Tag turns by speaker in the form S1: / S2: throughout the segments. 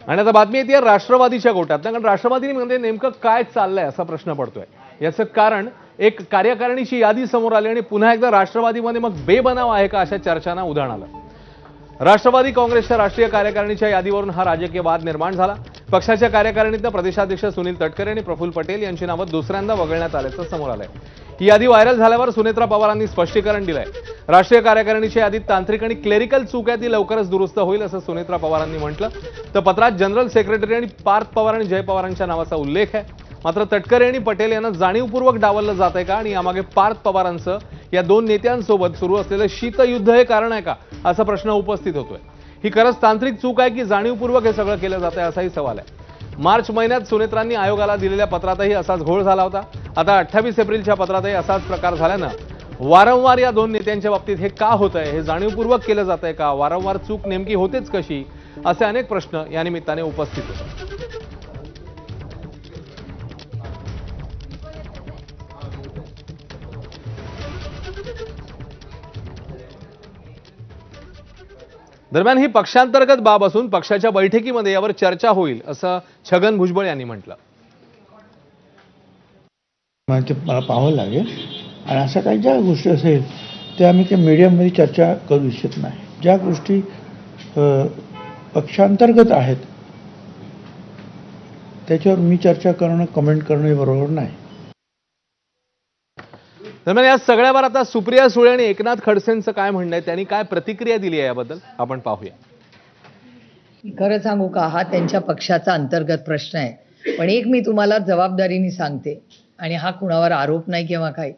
S1: आणि आता बातमी येते राष्ट्रवादीच्या गोटात, कारण राष्ट्रवादीमध्ये नेमकं काय चाललंय असा प्रश्न पडतोय। याचं कारण एक कार्यकारिणीची यादी समोर आली आणि पुन्हा एकदा राष्ट्रवादीमध्ये मग बेबनाव आहे का अशा चर्चांना उधाण आलं। राष्ट्रवादी काँग्रेसच्या राष्ट्रीय कार्यकारिणीच्या यादीवरून हा राजकीय वाद निर्माण झाला। पक्षाच्या कार्यकारिणीतनं प्रदेशाध्यक्ष सुनील तटकरे आणि प्रफुल्ल पटेल यांची नावं दुसऱ्यांदा वगळण्यात आल्याचं समोर आलंय। ही यादी व्हायरल झाल्यावर सुनेत्रा पवारांनी स्पष्टीकरण दिलंय। राष्ट्रीय कार्यकारिणीच्या यादीत तांत्रिक आणि क्लेरिकल चूक आहे, ती लवकरच दुरुस्त होईल असं सुनेत्रा पवारांनी म्हटलं। तर पत्रात जनरल सेक्रेटरी आणि पार्थ पवार आणि जय पवारांच्या नावाचा उल्लेख आहे। मात्र तटकरे आणि पटेल यांना जाणीवपूर्वक डावललं जात आहे का आणि यामागे पार्थ पवारांचं या दोन नेत्यांसोबत सुरू असलेलं शीतयुद्ध हे कारण आहे का असा प्रश्न उपस्थित होतोय। ही खरंच तांत्रिक चूक आहे की जाणीवपूर्वक हे सगळं केलं जात आहे असाही सवाल आहे। मार्च महिन्यात सुनेत्रांनी आयोगाला दिलेल्या पत्रातही असाच घोळ झाला होता। आता 28 एप्रिलच्या पत्रातही असाच प्रकार झाल्यानं वारंवार या दोन नेत्यांच्या बाबतीत हे का होतंय, हे जाणीवपूर्वक केलं जातंय का, वारंवार चूक नेमकी होतेच कशी, असे अनेक प्रश्न या निमित्ताने उपस्थित होतात। दरम्यान ही पक्षांतर्गत बाब असून पक्षाच्या बैठकीमध्ये यावर चर्चा होईल असं छगन भुजबळ यांनी म्हटलं।
S2: ते पाहावं लागेल आणि अशा काही ज्या गोष्टी असेल त्या आम्ही काही मीडियामध्ये चर्चा करू इच्छित नाही। ज्या गोष्टी पक्षांतर्गत आहेत त्याच्यावर मी चर्चा करणं, कमेंट करणं हे बरोबर नाही।
S1: दरम्यान या सगळ्यावर आता सुप्रिया सुळे आणि एकनाथ खडसेंचं काय म्हणणं आहे, त्यांनी काय प्रतिक्रिया दिली आहे याबद्दल आपण पाहूया।
S3: खरं सांगू का, हा त्यांच्या पक्षाचा अंतर्गत प्रश्न आहे। पण एक मी तुम्हाला जबाबदारीने सांगते, आणि हा कुणावर आरोप नाही किंवा काही,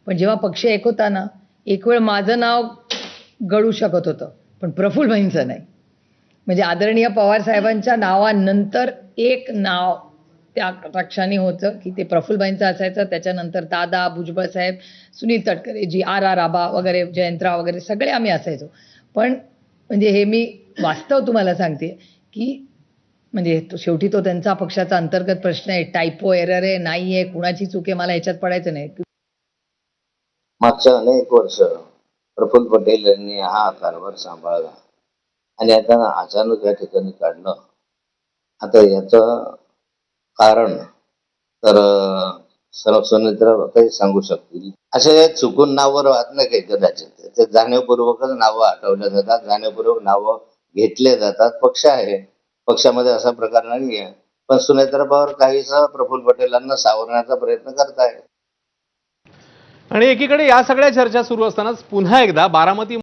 S3: पण जेव्हा पक्ष एक होता ना, एक वेळ माझं नाव गळू शकत होतं पण प्रफुल्लभाईंचं नाही। म्हणजे आदरणीय पवार साहेबांच्या नावानंतर एक नाव त्या पक्षाने होतं की ते प्रफुल्लभाईंचं असायचं। त्याच्यानंतर दादा, भुजबळ साहेब, सुनील तटकरे जी, आर आबा वगैरे, जयंतराव वगैरे सगळे आम्ही असायचो। पण म्हणजे हे मी वास्तव तुम्हाला सांगते की म्हणजे शेवटी तो त्यांचा पक्षाचा अंतर्गत प्रश्न आहे। टायपो एरर आहे, नाही आहे, कुणाची चूक आहे, मला ह्याच्यात पडायचं नाही।
S4: मागच्या अनेक वर्ष प्रफुल्ल पटेल यांनी हा कारभार सांभाळला आणि आता अचानक या ठिकाणी काढणं, आता याचं कारण तर सुनेत्रा काही सांगू शकतील। असे चुकून नावावर वाद नाही काही, कदाचित ते जाणीवपूर्वकच नावं हटवल्या जातात, जाणीवपूर्वक नावं घेतले जातात। पक्ष आहे, पक्षामध्ये असा प्रकार नाहीये, पण सुनेत्रा पवार काहीसा प्रफुल्ल पटेलांना सावरण्याचा प्रयत्न करतायत।
S1: आणि एकीकडे या सगळ्या चर्चा सुरू असतानाच पुन्हा एकदा बारामती